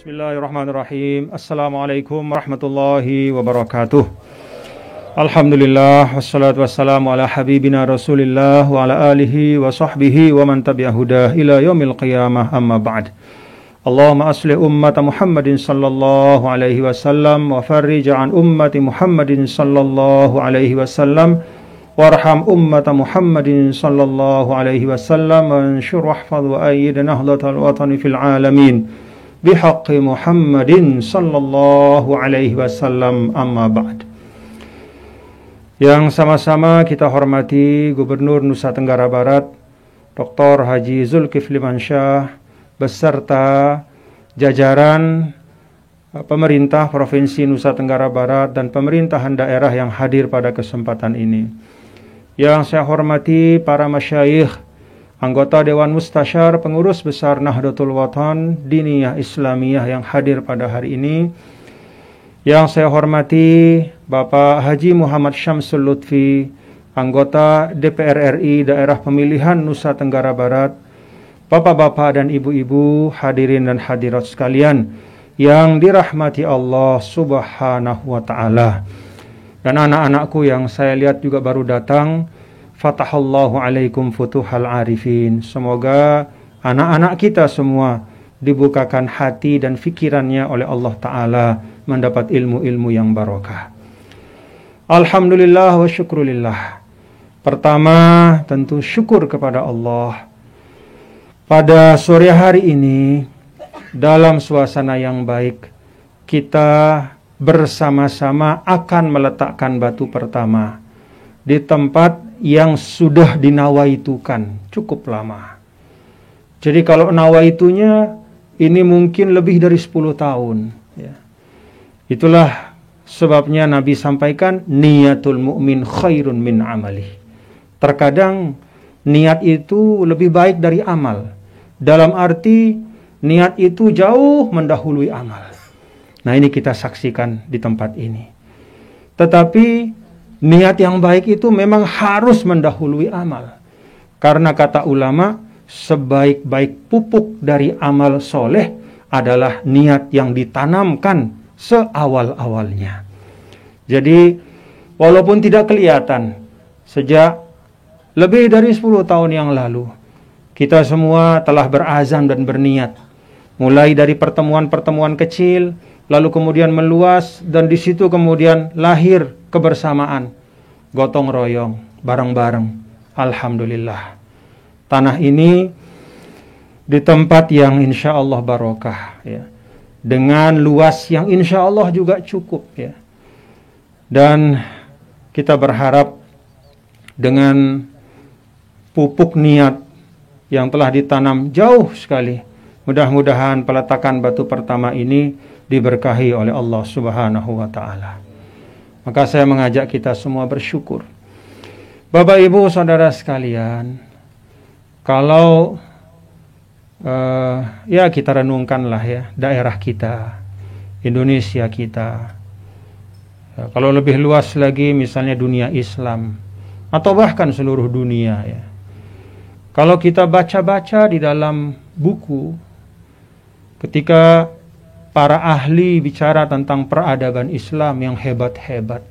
Bismillahirrahmanirrahim. Assalamualaikum warahmatullahi wabarakatuh. Alhamdulillah wassalatu wassalamu ala habibina Rasulillah wa ala alihi wa sahbihi wa man tabi'ahudah ila yaumil qiyamah, amma ba'd. Allahumma aslih ummata Muhammadin sallallahu alaihi wasallam wa farrij an ummati Muhammadin sallallahu alaihi wasallam warham ummata Muhammadin sallallahu alaihi wasallam wa anshur wahfaz wa ayyid nahdlatal watani fil alamin bihaqqi Muhammadin sallallahu alaihi wasallam, amma ba'd. Yang sama-sama kita hormati Gubernur Nusa Tenggara Barat Dr. Haji Zulkifli Mansyah beserta jajaran pemerintah Provinsi Nusa Tenggara Barat dan pemerintahan daerah yang hadir pada kesempatan ini. Yang saya hormati para masyayikh, anggota Dewan Mustasyar, pengurus besar Nahdlatul Watan Diniyah Islamiyah yang hadir pada hari ini. Yang saya hormati Bapak Haji Muhammad Syamsul Lutfi, anggota DPR RI Daerah Pemilihan Nusa Tenggara Barat, Bapak-bapak dan ibu-ibu, hadirin dan hadirat sekalian yang dirahmati Allah Subhanahu wa ta'ala. Dan anak-anakku yang saya lihat juga baru datang, Fatahallahu alaikum futuhal arifin. Semoga anak-anak kita semua dibukakan hati dan fikirannya oleh Allah Ta'ala, mendapat ilmu-ilmu yang barokah. Alhamdulillah wa syukrulillah. Pertama, tentu syukur kepada Allah. Pada sore hari ini, dalam suasana yang baik, kita bersama-sama akan meletakkan batu pertama di tempat yang sudah dinawaitukan cukup lama. Jadi kalau nawaitunya ini mungkin lebih dari 10 tahun ya. Itulah sebabnya Nabi sampaikan niyatul mu'min khairun min amalih. Terkadang niat itu lebih baik dari amal. Dalam arti niat itu jauh mendahului amal. Nah, ini kita saksikan di tempat ini. Tetapi niat yang baik itu memang harus mendahului amal. Karena kata ulama, sebaik-baik pupuk dari amal soleh adalah niat yang ditanamkan seawal-awalnya. Jadi, walaupun tidak kelihatan, sejak lebih dari 10 tahun yang lalu, kita semua telah berazam dan berniat. Mulai dari pertemuan-pertemuan kecil, lalu kemudian meluas, dan di situ kemudian lahir kebersamaan, gotong royong, bareng-bareng. Alhamdulillah. Tanah ini di tempat yang insya Allah barokah, ya. Dengan luas yang insya Allah juga cukup, ya. Dan kita berharap dengan pupuk niat yang telah ditanam jauh sekali, mudah-mudahan peletakan batu pertama ini diberkahi oleh Allah Subhanahu wa ta'ala. Maka saya mengajak kita semua bersyukur. Bapak Ibu Saudara sekalian, kalau ya kita renungkanlah ya daerah kita, Indonesia kita. Ya, kalau lebih luas lagi misalnya dunia Islam atau bahkan seluruh dunia ya. Kalau kita baca-baca di dalam buku, ketika para ahli bicara tentang peradaban Islam yang hebat-hebat,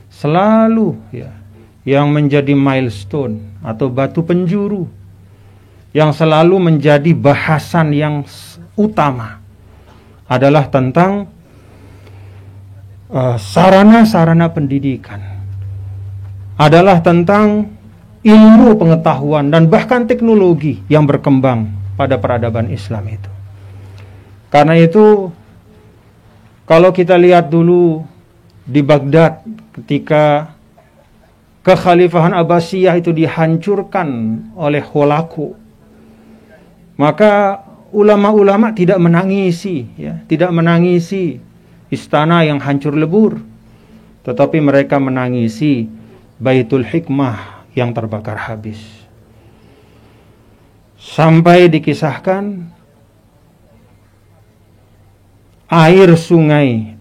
selalu ya, yang menjadi milestone atau batu penjuru, yang selalu menjadi bahasan yang utama adalah tentang sarana-sarana pendidikan, adalah tentang ilmu pengetahuan dan bahkan teknologi yang berkembang pada peradaban Islam itu. Karena itu, kalau kita lihat dulu di Baghdad ketika kekhalifahan Abbasiyah itu dihancurkan oleh Holaku, maka ulama-ulama tidak menangisi, ya, tidak menangisi istana yang hancur lebur, tetapi mereka menangisi Baitul Hikmah yang terbakar habis. Sampai dikisahkan air sungai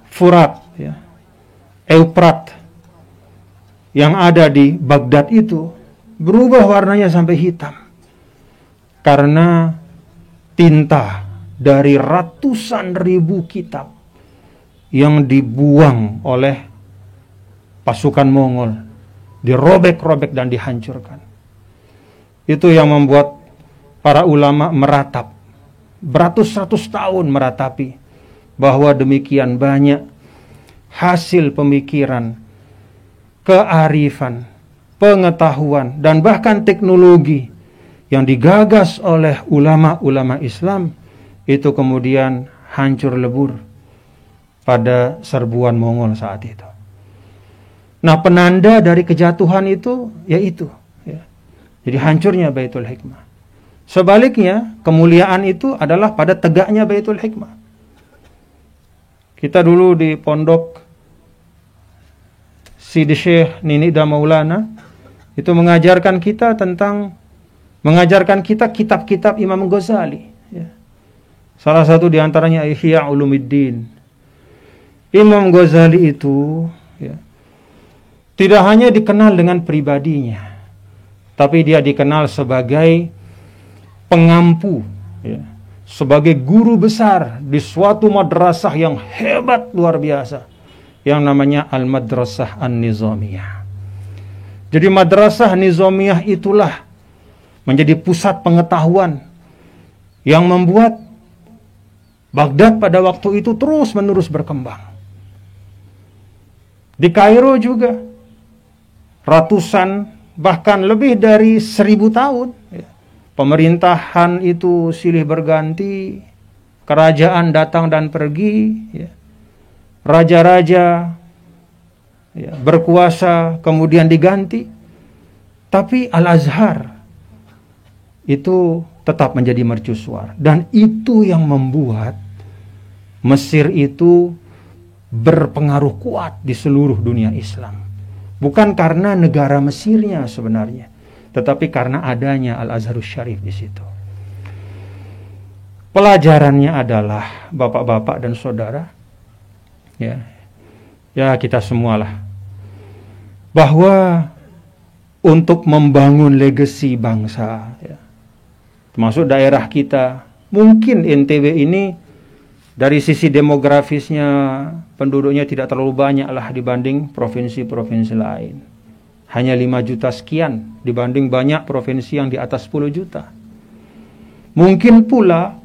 Furat, ya, Euprat yang ada di Baghdad itu berubah warnanya sampai hitam karena tinta dari ratusan ribu kitab yang dibuang oleh pasukan Mongol, dirobek-robek dan dihancurkan. Itu yang membuat para ulama meratap, beratus-ratus tahun meratapi bahwa demikian banyak hasil pemikiran, kearifan, pengetahuan, dan bahkan teknologi yang digagas oleh ulama-ulama Islam itu kemudian hancur lebur pada serbuan Mongol saat itu. Nah, penanda dari kejatuhan itu yaitu ya. Jadi hancurnya Baitul Hikmah. Sebaliknya, kemuliaan itu adalah pada tegaknya Baitul Hikmah. Kita dulu di pondok Sidi Syekh Ninida Maulana itu mengajarkan kita kitab-kitab Imam Ghazali ya. Salah satu diantaranya Ihya Ulumuddin. Imam Ghazali itu ya, tidak hanya dikenal dengan pribadinya, tapi dia dikenal sebagai pengampu ya, sebagai guru besar di suatu madrasah yang hebat luar biasa yang namanya Al-Madrasah An-Nizamiyah. Jadi Madrasah Nizamiyah itulah menjadi pusat pengetahuan yang membuat Baghdad pada waktu itu terus-menerus berkembang. Di Kairo juga ratusan bahkan lebih dari 1000 tahun ya, pemerintahan itu silih berganti, kerajaan datang dan pergi ya. Raja-raja ya, berkuasa kemudian diganti, tapi Al-Azhar itu tetap menjadi mercusuar, dan itu yang membuat Mesir itu berpengaruh kuat di seluruh dunia Islam. Bukan karena negara Mesirnya sebenarnya, tetapi karena adanya Al-Azharus Syarif di situ. Pelajarannya adalah bapak-bapak dan saudara, ya kita semualah, bahwa untuk membangun legasi bangsa, ya, termasuk daerah kita, mungkin NTB ini dari sisi demografisnya penduduknya tidak terlalu banyak lah dibanding provinsi-provinsi lain. Hanya 5 juta sekian dibanding banyak provinsi yang di atas 10 juta. Mungkin pula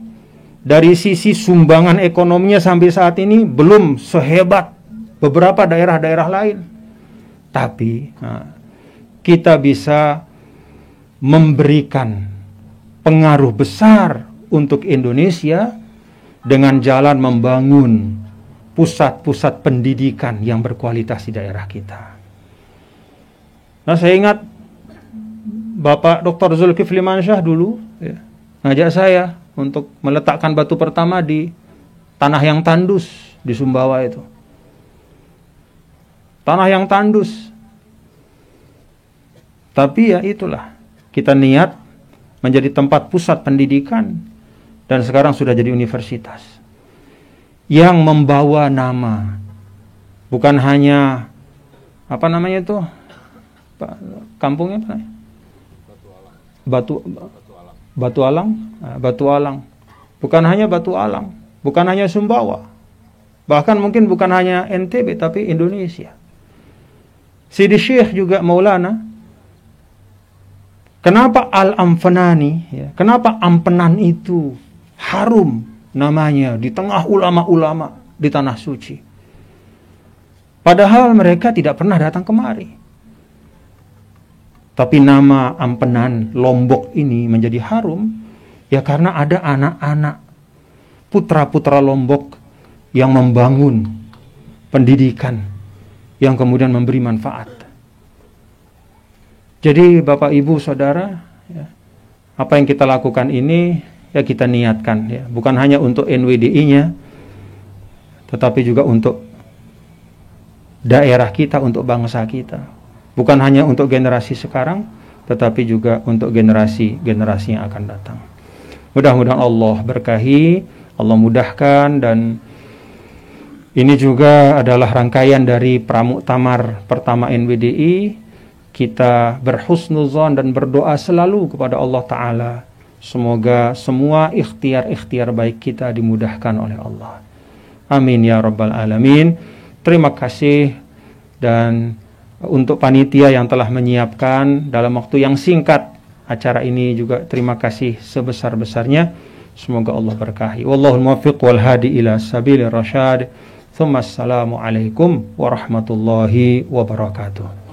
dari sisi sumbangan ekonominya sampai saat ini belum sehebat beberapa daerah-daerah lain. Tapi kita bisa memberikan pengaruh besar untuk Indonesia dengan jalan membangun pusat-pusat pendidikan yang berkualitas di daerah kita. Nah, saya ingat Bapak Dr. Zulkifli Mansyah dulu ya, ngajak saya untuk meletakkan batu pertama di tanah yang tandus di Sumbawa itu. Tanah yang tandus. Tapi ya itulah, kita niat menjadi tempat pusat pendidikan, dan sekarang sudah jadi universitas yang membawa nama, bukan hanya apa namanya itu, kampungnya apa namanya? Batu Alang. Bukan hanya Batu Alang, bukan hanya Sumbawa, bahkan mungkin bukan hanya NTB, tapi Indonesia. Sidi Syekh juga Maulana. Kenapa Al-Amfanani ya, kenapa Ampenan itu harum namanya di tengah ulama-ulama di tanah suci, padahal mereka tidak pernah datang kemari. Tapi nama Ampenan Lombok ini menjadi harum ya karena ada anak-anak putra-putra Lombok yang membangun pendidikan yang kemudian memberi manfaat. Jadi Bapak Ibu Saudara ya, apa yang kita lakukan ini ya kita niatkan ya, bukan hanya untuk NWDI-nya, tetapi juga untuk daerah kita, untuk bangsa kita. Bukan hanya untuk generasi sekarang, tetapi juga untuk generasi-generasi yang akan datang. Mudah-mudahan Allah berkahi, Allah mudahkan, dan ini juga adalah rangkaian dari Pramuktamar pertama NWDI. Kita berhusnuzon dan berdoa selalu kepada Allah Ta'ala Semoga semua ikhtiar-ikhtiar baik kita dimudahkan oleh Allah. Amin ya rabbal alamin. Terima kasih dan untuk panitia yang telah menyiapkan dalam waktu yang singkat acara ini juga terima kasih sebesar-besarnya. Semoga Allah berkahi. Wallahul muwaffiq wal hadi ila sabilir rasyad. Assalamualaikum warahmatullahi wabarakatuh.